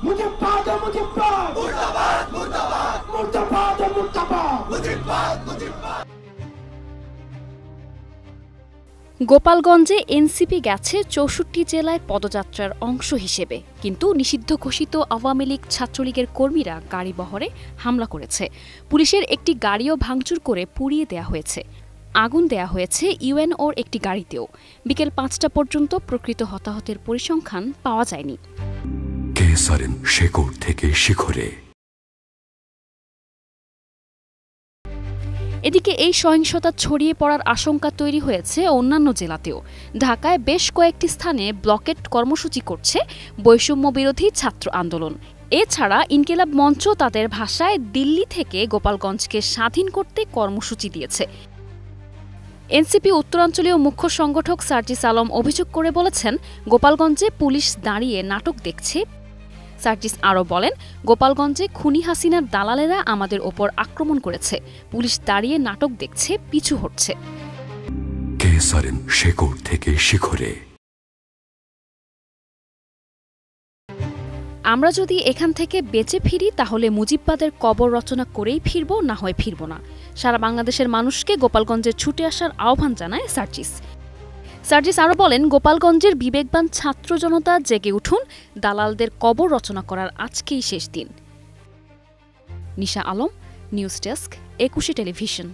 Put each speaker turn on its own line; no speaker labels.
মুজিবাদ মুজিবাদ মুর্দাবাদ মুর্দাবাদ মুর্দাবাদ মুর্দাবাদ মুজিবাদ মুজিবাদ।
গোপালগঞ্জে এনসিপি গেছে ৬৪ জেলায় পদযাত্রার অংশ হিসেবে, কিন্তু নিষিদ্ধ ঘোষিত আওয়ামী লীগ ছাত্রলীগের কর্মীরা গাড়িবহরে হামলা করেছে। পুলিশের একটি গাড়িও ভাঙচুর করে পুড়িয়ে দেয়া হয়েছে। আগুন দেয়া হয়েছে ইউএনওর একটি গাড়িতেও। বিকেল ৫টা পর্যন্ত প্রকৃত হতাহতের পরিসংখ্যান পাওয়া যায়নি।
শেকড় থেকে শিখরে।
এদিকে এই সহিংসতা ছড়িয়ে পড়ার আশঙ্কা তৈরি হয়েছে অন্যান্য জেলাতেও। ঢাকায় বেশ কয়েকটি স্থানে ব্লকেট কর্মসূচি করছে বৈষম্য বিরোধী ছাত্র আন্দোলন। এছাড়া ইনকিলাব মঞ্চ তাদের ভাষায় দিল্লি থেকে গোপালগঞ্জকে স্বাধীন করতে কর্মসূচি দিয়েছে। এনসিপি উত্তরাঞ্চলীয় মুখ্য সংগঠক সার্জিস আলম অভিযোগ করে বলেছেন, গোপালগঞ্জে পুলিশ দাঁড়িয়ে নাটক দেখছে। সার্জিস আরও বলেন, গোপালগঞ্জে খুনি হাসিনার দালালেরা আমাদের ওপর আক্রমণ করেছে, পুলিশ দাঁড়িয়ে নাটক দেখছে, পিছু হটছে।
শেকড় থেকে শিখরে।
আমরা যদি এখান থেকে বেঁচে ফিরি তাহলে মুজিববাদের কবর রচনা করেই ফিরব, না হয় ফিরব না। সারা বাংলাদেশের মানুষকে গোপালগঞ্জে ছুটে আসার আহ্বান জানায় সার্জিস আরও বলেন, গোপালগঞ্জের বিবেকবান ছাত্র জনতা জেগে উঠুন, দালালদের কবর রচনা করার আজকেই শেষ দিন। নিশা আলম, নিউজ ডেস্ক, ২১ টেলিভিশন।